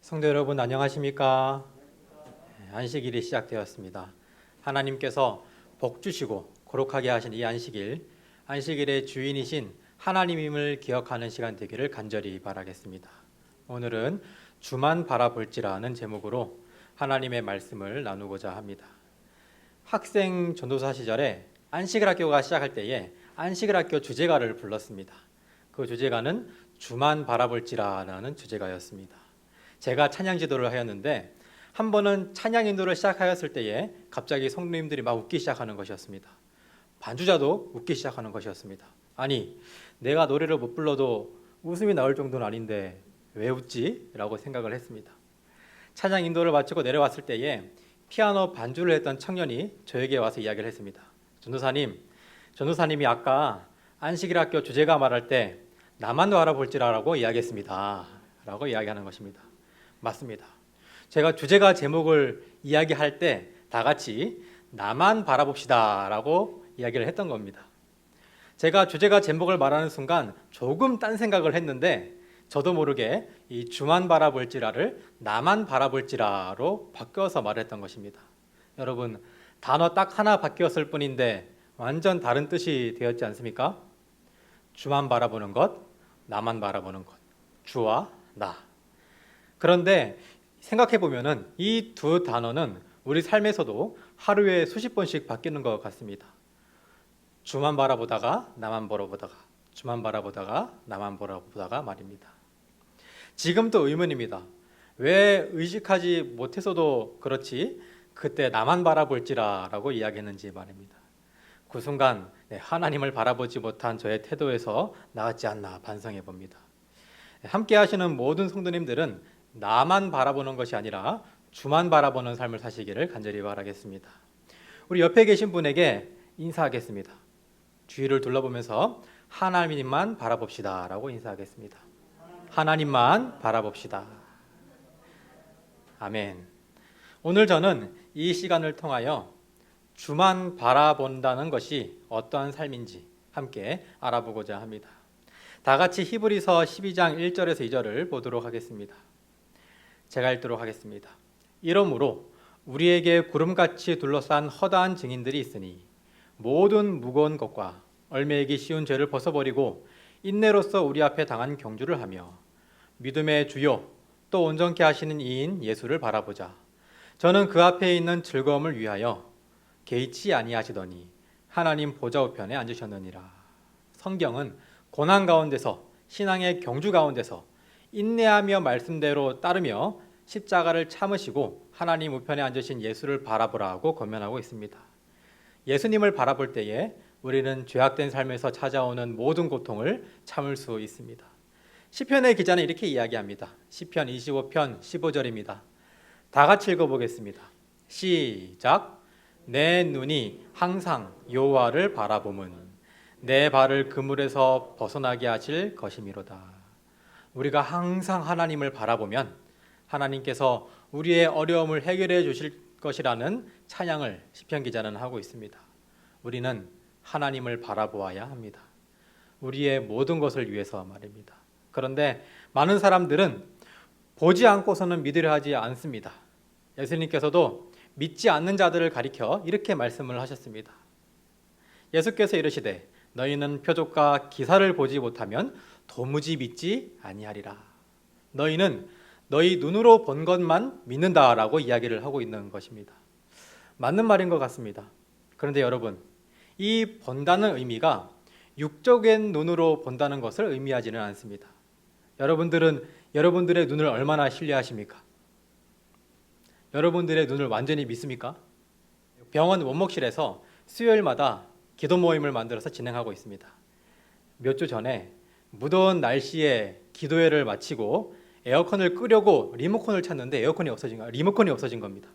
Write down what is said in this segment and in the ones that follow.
성도 여러분 안녕하십니까? 안식일이 시작되었습니다. 하나님께서 복 주시고 거룩하게 하신 이 안식일, 안식일의 주인이신 하나님임을 기억하는 시간 되기를 간절히 바라겠습니다. 오늘은 주만 바라볼지라는 제목으로 하나님의 말씀을 나누고자 합니다. 학생 전도사 시절에 안식일 학교가 시작할 때에 안식일 학교 주제가를 불렀습니다. 그 주제가는 주만 바라볼지라는 주제가였습니다. 제가 찬양 지도를 하였는데 한 번은 찬양 인도를 시작하였을 때에 갑자기 성도님들이 막 웃기 시작하는 것이었습니다. 반주자도 웃기 시작하는 것이었습니다. 아니, 내가 노래를 못 불러도 웃음이 나올 정도는 아닌데 왜 웃지? 라고 생각을 했습니다. 찬양 인도를 마치고 내려왔을 때에 피아노 반주를 했던 청년이 저에게 와서 이야기를 했습니다. 전도사님이 아까 안식일 학교 주제가 말할 때 나만 바라볼지라고 이야기했습니다. 라고 이야기하는 것입니다. 맞습니다. 제가 주제가 제목을 이야기할 때 다 같이 나만 바라봅시다 라고 이야기를 했던 겁니다. 제가 주제가 제목을 말하는 순간 조금 딴 생각을 했는데 저도 모르게 이 주만 바라볼지라를 나만 바라볼지라로 바뀌어서 말했던 것입니다. 여러분, 단어 딱 하나 바뀌었을 뿐인데 완전 다른 뜻이 되었지 않습니까? 주만 바라보는 것, 나만 바라보는 것, 주와 나. 그런데 생각해 보면은 이 두 단어는 우리 삶에서도 하루에 수십 번씩 바뀌는 것 같습니다. 주만 바라보다가 나만 바라보다가, 주만 바라보다가 나만 바라보다가 말입니다. 지금도 의문입니다. 왜 의식하지 못해서도 그렇지 그때 나만 바라볼지라라고 이야기했는지 말입니다. 그 순간 하나님을 바라보지 못한 저의 태도에서 나왔지 않나 반성해 봅니다. 함께 하시는 모든 성도님들은 나만 바라보는 것이 아니라 주만 바라보는 삶을 사시기를 간절히 바라겠습니다. 우리 옆에 계신 분에게 인사하겠습니다. 주위를 둘러보면서 하나님만 바라봅시다 라고 인사하겠습니다. 하나님만 바라봅시다. 아멘. 오늘 저는 이 시간을 통하여 주만 바라본다는 것이 어떠한 삶인지 함께 알아보고자 합니다. 다 같이 히브리서 12장 1절에서 2절을 보도록 하겠습니다. 제가 읽도록 하겠습니다. 이러므로 우리에게 구름같이 둘러싼 허다한 증인들이 있으니 모든 무거운 것과 얼매이기 쉬운 죄를 벗어버리고 인내로써 우리 앞에 당한 경주를 하며 믿음의 주요 또 온전케 하시는 이인 예수를 바라보자. 저는 그 앞에 있는 즐거움을 위하여 개의치 아니하시더니 하나님 보좌 우편에 앉으셨느니라. 성경은 고난 가운데서 신앙의 경주 가운데서 인내하며 말씀대로 따르며 십자가를 참으시고 하나님 우편에 앉으신 예수를 바라보라고 권면하고 있습니다. 예수님을 바라볼 때에 우리는 죄악된 삶에서 찾아오는 모든 고통을 참을 수 있습니다. 시편의 기자는 이렇게 이야기합니다. 시편 25편 15절입니다. 다 같이 읽어보겠습니다. 시작. 내 눈이 항상 여호와를 바라봄은 내 발을 그물에서 벗어나게 하실 것이미로다. 우리가 항상 하나님을 바라보면 하나님께서 우리의 어려움을 해결해 주실 것이라는 찬양을 시편 기자는 하고 있습니다. 우리는 하나님을 바라보아야 합니다. 우리의 모든 것을 위해서 말입니다. 그런데 많은 사람들은 보지 않고서는 믿으려 하지 않습니다. 예수님께서도 믿지 않는 자들을 가리켜 이렇게 말씀을 하셨습니다. 예수께서 이르시되 너희는 표적과 기사를 보지 못하면 도무지 믿지 아니하리라. 너희는 너희 눈으로 본 것만 믿는다라고 이야기를 하고 있는 것입니다. 맞는 말인 것 같습니다. 그런데 여러분, 이 본다는 의미가 육적인 눈으로 본다는 것을 의미하지는 않습니다. 여러분들은 여러분들의 눈을 얼마나 신뢰하십니까? 여러분들의 눈을 완전히 믿습니까? 병원 원목실에서 수요일마다 기도 모임을 만들어서 진행하고 있습니다. 몇 주 전에 무더운 날씨에 기도회를 마치고 에어컨을 끄려고 리모컨을 찾는데 리모컨이 없어진 겁니다.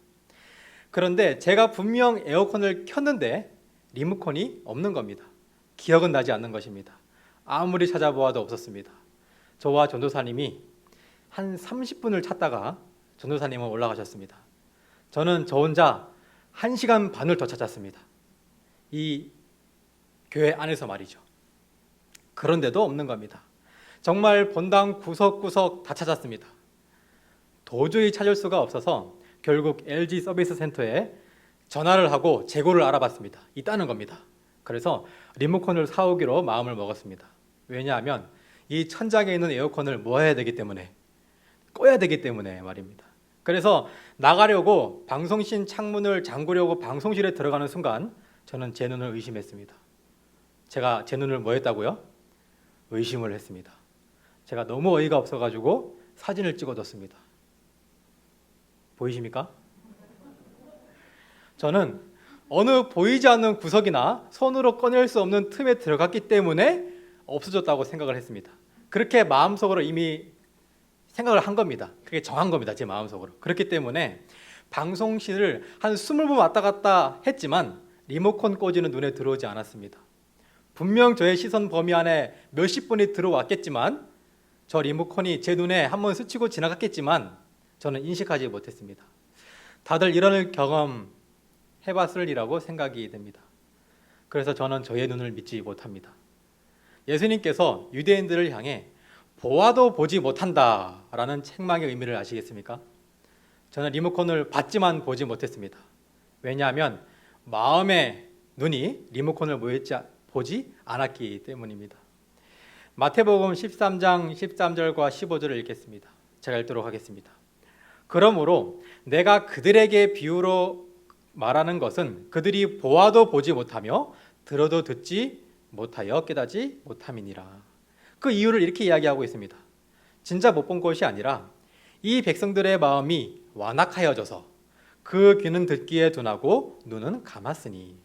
그런데 제가 분명 에어컨을 켰는데 리모컨이 없는 겁니다. 기억은 나지 않는 것입니다. 아무리 찾아보아도 없었습니다. 저와 전도사님이 한 30분을 찾다가 전도사님은 올라가셨습니다. 저는 저 혼자 1시간 반을 더 찾았습니다. 이 교회 안에서 말이죠. 그런데도 없는 겁니다. 정말 본당 구석구석 다 찾았습니다. 도저히 찾을 수가 없어서 결국 LG 서비스 센터에 전화를 하고 재고를 알아봤습니다. 있다는 겁니다. 그래서 리모컨을 사오기로 마음을 먹었습니다. 왜냐하면 이 천장에 있는 에어컨을 모아야 되기 때문에, 꺼야 되기 때문에 말입니다. 그래서 나가려고 방송실 창문을 잠그려고 방송실에 들어가는 순간 저는 제 눈을 의심했습니다. 제가 제 눈을 뭐 했다고요? 의심을 했습니다. 제가 너무 어이가 없어가지고 사진을 찍어뒀습니다. 보이십니까? 저는 어느 보이지 않는 구석이나 손으로 꺼낼 수 없는 틈에 들어갔기 때문에 없어졌다고 생각을 했습니다. 그렇게 마음속으로 이미 생각을 한 겁니다. 그게 정한 겁니다. 제 마음속으로. 그렇기 때문에 방송실을 한 20번 왔다 갔다 했지만 리모컨 꽂이는 눈에 들어오지 않았습니다. 분명 저의 시선 범위 안에 몇십 분이 들어왔겠지만 저 리모컨이 제 눈에 한번 스치고 지나갔겠지만 저는 인식하지 못했습니다. 다들 이런 경험 해봤으리라고 생각이 됩니다. 그래서 저는 저의 눈을 믿지 못합니다. 예수님께서 유대인들을 향해 보아도 보지 못한다라는 책망의 의미를 아시겠습니까? 저는 리모컨을 봤지만 보지 못했습니다. 왜냐하면 마음의 눈이 리모컨을 보지 않았기 때문입니다. 마태복음 13장 13절과 15절을 읽겠습니다. 제가 읽도록 하겠습니다. 그러므로 내가 그들에게 비유로 말하는 것은 그들이 보아도 보지 못하며 들어도 듣지 못하여 깨닫지 못함이니라. 그 이유를 이렇게 이야기하고 있습니다. 진짜 못 본 것이 아니라 이 백성들의 마음이 완악하여져서 그 귀는 듣기에 둔하고 눈은 감았으니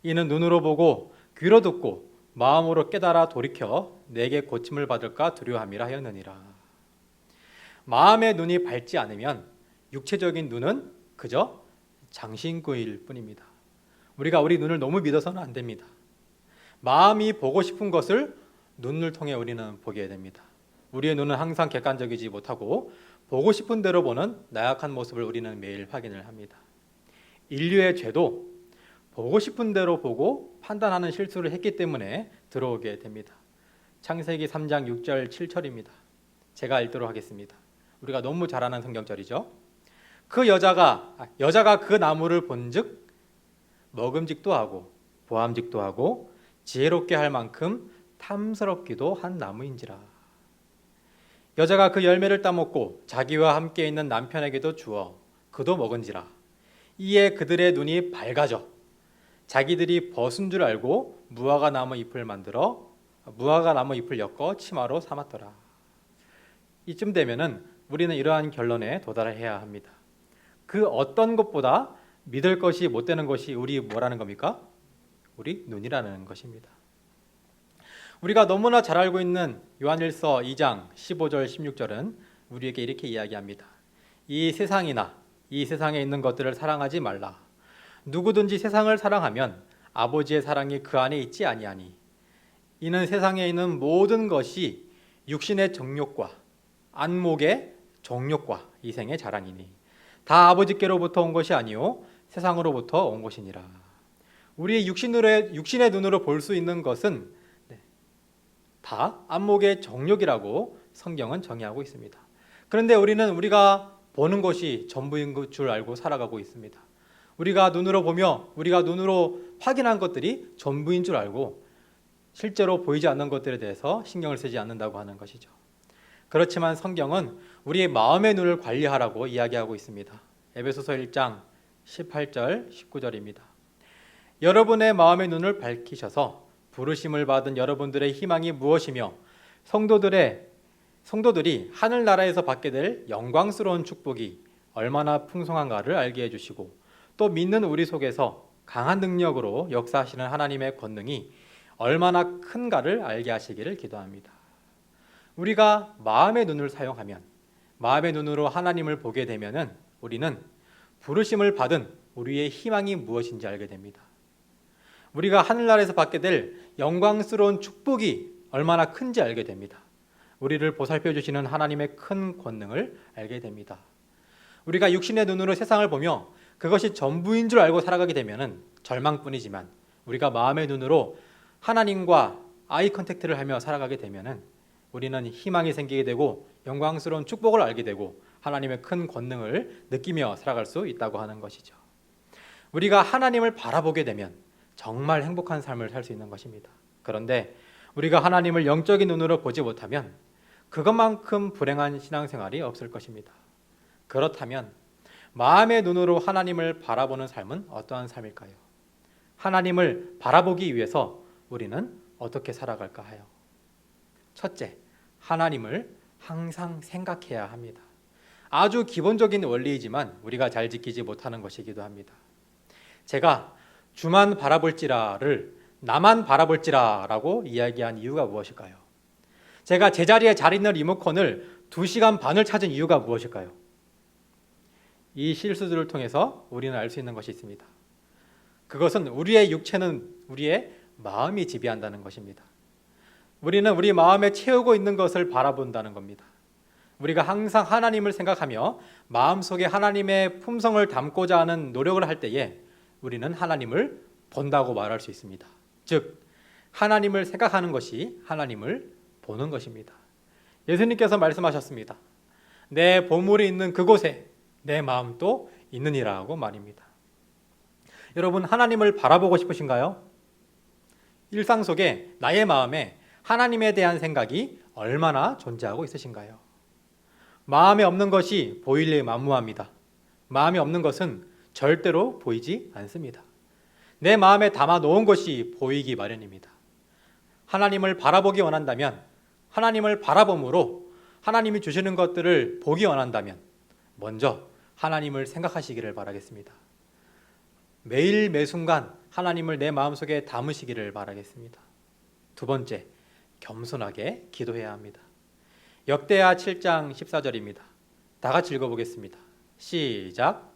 이는 눈으로 보고 귀로 듣고 마음으로 깨달아 돌이켜 내게 고침을 받을까 두려움이라 하였느니라. 마음의 눈이 밝지 않으면 육체적인 눈은 그저 장신구일 뿐입니다. 우리가 우리 눈을 너무 믿어서는 안 됩니다. 마음이 보고 싶은 것을 눈을 통해 우리는 보게 됩니다. 우리의 눈은 항상 객관적이지 못하고 보고 싶은 대로 보는 나약한 모습을 우리는 매일 확인을 합니다. 인류의 죄도 보고 싶은 대로 보고 판단하는 실수를 했기 때문에 들어오게 됩니다. 창세기 3장 6절 7절입니다. 제가 읽도록 하겠습니다. 우리가 너무 잘 아는 성경절이죠. 그 여자가 그 나무를 본즉 먹음직도 하고 보암직도 하고 지혜롭게 할 만큼 탐스럽기도 한 나무인지라. 여자가 그 열매를 따먹고 자기와 함께 있는 남편에게도 주어 그도 먹은지라. 이에 그들의 눈이 밝아져 자기들이 벗은 줄 알고 무화과 나무 잎을 엮어 치마로 삼았더라. 이쯤 되면은 우리는 이러한 결론에 도달해야 합니다. 그 어떤 것보다 믿을 것이 못 되는 것이 우리 뭐라는 겁니까? 우리 눈이라는 것입니다. 우리가 너무나 잘 알고 있는 요한일서 2장 15절 16절은 우리에게 이렇게 이야기합니다. 이 세상이나 이 세상에 있는 것들을 사랑하지 말라. 누구든지 세상을 사랑하면 아버지의 사랑이 그 안에 있지 아니하니 이는 세상에 있는 모든 것이 육신의 정욕과 안목의 정욕과 이생의 자랑이니 다 아버지께로부터 온 것이 아니요 세상으로부터 온 것이니라. 우리의 육신의 눈으로 볼 수 있는 것은 다 안목의 정욕이라고 성경은 정의하고 있습니다. 그런데 우리가 보는 것이 전부인 줄 알고 살아가고 있습니다. 우리가 눈으로 보며 우리가 눈으로 확인한 것들이 전부인 줄 알고 실제로 보이지 않는 것들에 대해서 신경을 쓰지 않는다고 하는 것이죠. 그렇지만 성경은 우리의 마음의 눈을 관리하라고 이야기하고 있습니다. 에베소서 1장 18절 19절입니다. 여러분의 마음의 눈을 밝히셔서 부르심을 받은 여러분들의 희망이 무엇이며 성도들이 하늘나라에서 받게 될 영광스러운 축복이 얼마나 풍성한가를 알게 해주시고 또 믿는 우리 속에서 강한 능력으로 역사하시는 하나님의 권능이 얼마나 큰가를 알게 하시기를 기도합니다. 우리가 마음의 눈을 사용하면 마음의 눈으로 하나님을 보게 되면은 우리는 부르심을 받은 우리의 희망이 무엇인지 알게 됩니다. 우리가 하늘나라에서 받게 될 영광스러운 축복이 얼마나 큰지 알게 됩니다. 우리를 보살펴 주시는 하나님의 큰 권능을 알게 됩니다. 우리가 육신의 눈으로 세상을 보며 그것이 전부인 줄 알고 살아가게 되면은 절망뿐이지만 우리가 마음의 눈으로 하나님과 아이 컨택트를 하며 살아가게 되면은 우리는 희망이 생기게 되고 영광스러운 축복을 알게 되고 하나님의 큰 권능을 느끼며 살아갈 수 있다고 하는 것이죠. 우리가 하나님을 바라보게 되면 정말 행복한 삶을 살 수 있는 것입니다. 그런데 우리가 하나님을 영적인 눈으로 보지 못하면 그것만큼 불행한 신앙생활이 없을 것입니다. 그렇다면 마음의 눈으로 하나님을 바라보는 삶은 어떠한 삶일까요? 하나님을 바라보기 위해서 우리는 어떻게 살아갈까 하요? 첫째, 하나님을 항상 생각해야 합니다. 아주 기본적인 원리이지만 우리가 잘 지키지 못하는 것이기도 합니다. 제가 주만 바라볼지라를 나만 바라볼지라라고 이야기한 이유가 무엇일까요? 제가 제자리에 잘 있는 리모컨을 2시간 반을 찾은 이유가 무엇일까요? 이 실수들을 통해서 우리는 알 수 있는 것이 있습니다. 그것은 우리의 육체는 우리의 마음이 지배한다는 것입니다. 우리는 우리 마음에 채우고 있는 것을 바라본다는 겁니다. 우리가 항상 하나님을 생각하며 마음속에 하나님의 품성을 담고자 하는 노력을 할 때에 우리는 하나님을 본다고 말할 수 있습니다. 즉, 하나님을 생각하는 것이 하나님을 보는 것입니다. 예수님께서 말씀하셨습니다. 내 보물이 있는 그곳에 내 마음도 있느니라고 말입니다. 여러분, 하나님을 바라보고 싶으신가요? 일상 속에 나의 마음에 하나님에 대한 생각이 얼마나 존재하고 있으신가요? 마음에 없는 것이 보일 리 만무합니다. 마음에 없는 것은 절대로 보이지 않습니다. 내 마음에 담아 놓은 것이 보이기 마련입니다. 하나님을 바라보기 원한다면, 하나님을 바라봄으로 하나님이 주시는 것들을 보기 원한다면 먼저 하나님을 생각하시기를 바라겠습니다. 매일 매순간 하나님을 내 마음속에 담으시기를 바라겠습니다. 두 번째, 겸손하게 기도해야 합니다. 역대하 7장 14절입니다. 다 같이 읽어보겠습니다. 시작.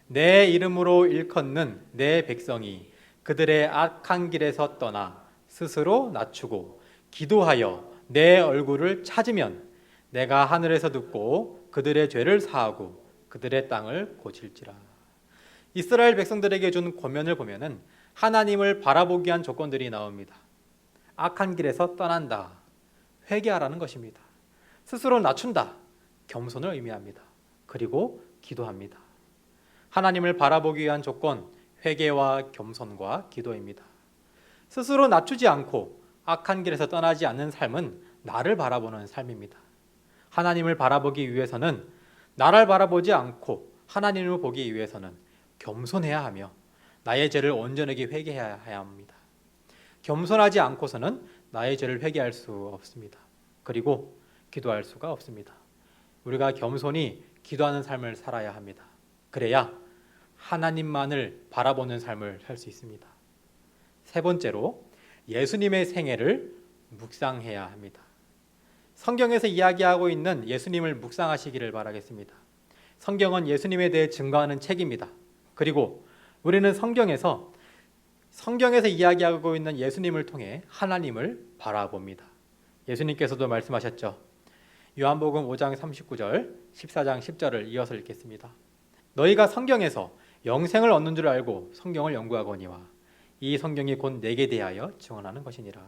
내 이름으로 일컫는 내 백성이 그들의 악한 길에서 떠나 스스로 낮추고 기도하여 내 얼굴을 찾으면 내가 하늘에서 듣고 그들의 죄를 사하고 그들의 땅을 고칠지라. 이스라엘 백성들에게 준 권면을 보면은 하나님을 바라보기 위한 조건들이 나옵니다. 악한 길에서 떠난다. 회개하라는 것입니다. 스스로 낮춘다. 겸손을 의미합니다. 그리고 기도합니다. 하나님을 바라보기 위한 조건, 회개와 겸손과 기도입니다. 스스로 낮추지 않고 악한 길에서 떠나지 않는 삶은 나를 바라보는 삶입니다. 하나님을 바라보기 위해서는 나를 바라보지 않고 하나님을 보기 위해서는 겸손해야 하며 나의 죄를 온전하게 회개해야 합니다. 겸손하지 않고서는 나의 죄를 회개할 수 없습니다. 그리고 기도할 수가 없습니다. 우리가 겸손히 기도하는 삶을 살아야 합니다. 그래야 하나님만을 바라보는 삶을 살 수 있습니다. 세 번째로 예수님의 생애를 묵상해야 합니다. 성경에서 이야기하고 있는 예수님을 묵상하시기를 바라겠습니다. 성경은 예수님에 대해 증거하는 책입니다. 그리고 우리는 성경에서 이야기하고 있는 예수님을 통해 하나님을 바라봅니다. 예수님께서도 말씀하셨죠. 요한복음 5장 39절, 14장 10절을 이어서 읽겠습니다. 너희가 성경에서 영생을 얻는 줄 알고 성경을 연구하거니와 이 성경이 곧 내게 대하여 증언하는 것이니라.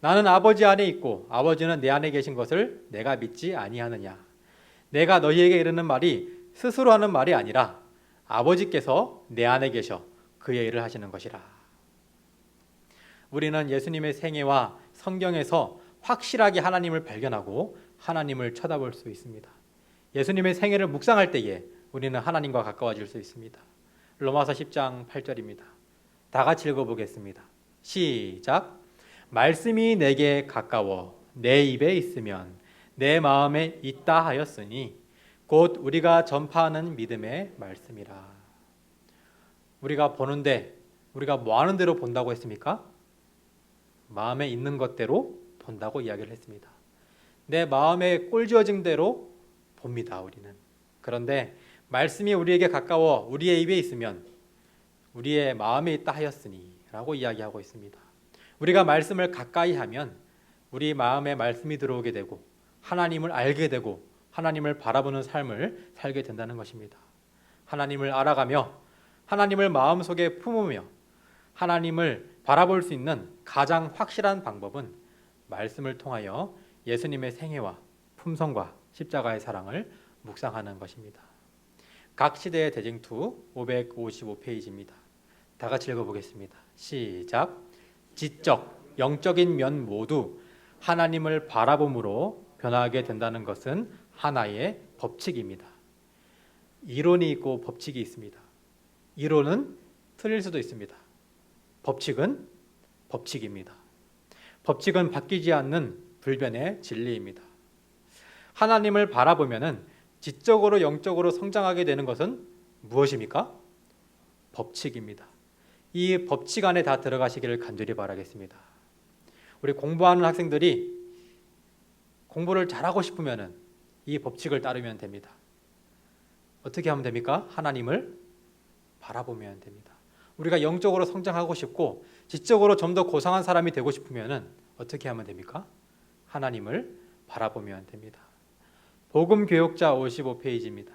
나는 아버지 안에 있고 아버지는 내 안에 계신 것을 내가 믿지 아니하느냐. 내가 너희에게 이르는 말이 스스로 하는 말이 아니라 아버지께서 내 안에 계셔 그의 일을 하시는 것이라. 우리는 예수님의 생애와 성경에서 확실하게 하나님을 발견하고 하나님을 쳐다볼 수 있습니다. 예수님의 생애를 묵상할 때에 우리는 하나님과 가까워질 수 있습니다. 로마서 10장 8절입니다. 다 같이 읽어보겠습니다. 시작. 말씀이 내게 가까워 내 입에 있으면 내 마음에 있다 하였으니 곧 우리가 전파하는 믿음의 말씀이라. 우리가 보는데 우리가 뭐 하는 대로 본다고 했습니까? 마음에 있는 것대로 본다고 이야기를 했습니다. 내 마음에 꼴지어진 대로 봅니다. 우리는. 그런데 말씀이 우리에게 가까워 우리의 입에 있으면 우리의 마음에 있다 하였으니 라고 이야기하고 있습니다. 우리가 말씀을 가까이 하면 우리 마음에 말씀이 들어오게 되고 하나님을 알게 되고 하나님을 바라보는 삶을 살게 된다는 것입니다. 하나님을 알아가며 하나님을 마음속에 품으며 하나님을 바라볼 수 있는 가장 확실한 방법은 말씀을 통하여 예수님의 생애와 품성과 십자가의 사랑을 묵상하는 것입니다. 각 시대의 대쟁투 555페이지입니다. 다 같이 읽어보겠습니다. 시작. 지적, 영적인 면 모두 하나님을 바라봄으로 변하게 된다는 것은 하나의 법칙입니다. 이론이 있고 법칙이 있습니다. 이론은 틀릴 수도 있습니다. 법칙은 법칙입니다. 법칙은 바뀌지 않는 불변의 진리입니다. 하나님을 바라보면은 지적으로 영적으로 성장하게 되는 것은 무엇입니까? 법칙입니다. 이 법칙 안에 다 들어가시기를 간절히 바라겠습니다. 우리 공부하는 학생들이 공부를 잘하고 싶으면은 이 법칙을 따르면 됩니다. 어떻게 하면 됩니까? 하나님을 바라보면 됩니다. 우리가 영적으로 성장하고 싶고 지적으로 좀 더 고상한 사람이 되고 싶으면은 어떻게 하면 됩니까? 하나님을 바라보면 됩니다. 복음교육자 55페이지입니다.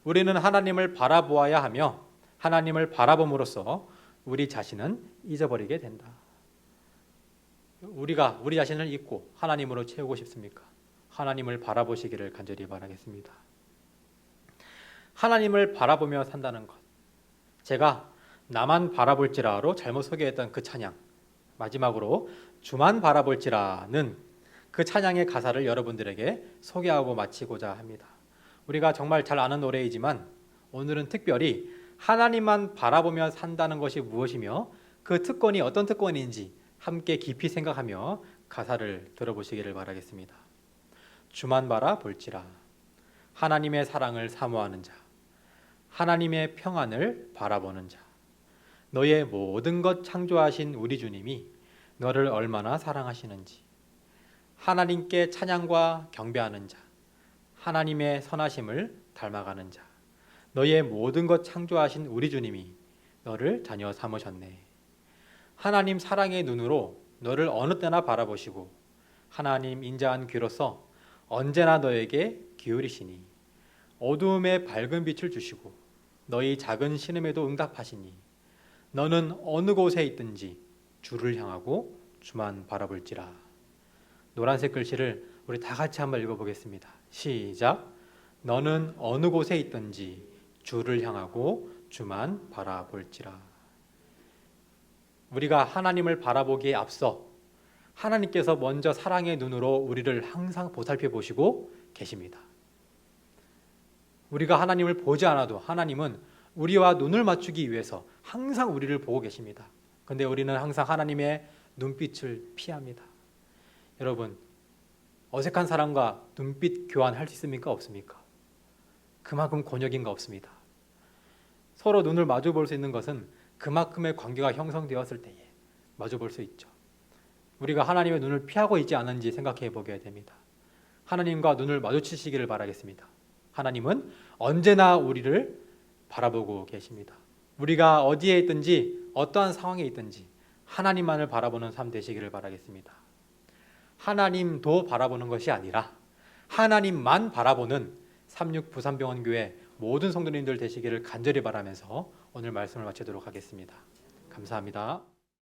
우리는 하나님을 바라보아야 하며 하나님을 바라봄으로써 우리 자신은 잊어버리게 된다. 우리가 우리 자신을 잊고 하나님으로 채우고 싶습니까? 하나님을 바라보시기를 간절히 바라겠습니다. 하나님을 바라보며 산다는 것. 제가 나만 바라볼지라로 잘못 소개했던 그 찬양, 마지막으로 주만 바라볼지라는 그 찬양의 가사를 여러분들에게 소개하고 마치고자 합니다. 우리가 정말 잘 아는 노래이지만 오늘은 특별히 하나님만 바라보며 산다는 것이 무엇이며 그 특권이 어떤 특권인지 함께 깊이 생각하며 가사를 들어보시기를 바라겠습니다. 주만 바라볼지라. 하나님의 사랑을 사모하는 자, 하나님의 평안을 바라보는 자, 너의 모든 것 창조하신 우리 주님이 너를 얼마나 사랑하시는지, 하나님께 찬양과 경배하는 자, 하나님의 선하심을 닮아가는 자, 너의 모든 것 창조하신 우리 주님이 너를 자녀 삼으셨네. 하나님 사랑의 눈으로 너를 어느 때나 바라보시고 하나님 인자한 귀로서 언제나 너에게 기울이시니 어두움에 밝은 빛을 주시고 너희 작은 신음에도 응답하시니 너는 어느 곳에 있든지 주를 향하고 주만 바라볼지라. 노란색 글씨를 우리 다 같이 한번 읽어보겠습니다. 시작. 너는 어느 곳에 있든지 주를 향하고 주만 바라볼지라. 우리가 하나님을 바라보기에 앞서 하나님께서 먼저 사랑의 눈으로 우리를 항상 보살펴 보시고 계십니다. 우리가 하나님을 보지 않아도 하나님은 우리와 눈을 맞추기 위해서 항상 우리를 보고 계십니다. 그런데 우리는 항상 하나님의 눈빛을 피합니다. 여러분, 어색한 사람과 눈빛 교환할 수 있습니까? 없습니까? 그만큼 곤욕인가 없습니다. 서로 눈을 마주 볼 수 있는 것은 그만큼의 관계가 형성되었을 때에 마주 볼 수 있죠. 우리가 하나님의 눈을 피하고 있지 않은지 생각해 보게 됩니다. 하나님과 눈을 마주치시기를 바라겠습니다. 하나님은 언제나 우리를 바라보고 계십니다. 우리가 어디에 있든지 어떠한 상황에 있든지 하나님만을 바라보는 삶 되시기를 바라겠습니다. 하나님도 바라보는 것이 아니라 하나님만 바라보는 36 부산병원교회 모든 성도님들 되시기를 간절히 바라면서 오늘 말씀을 마치도록 하겠습니다. 감사합니다.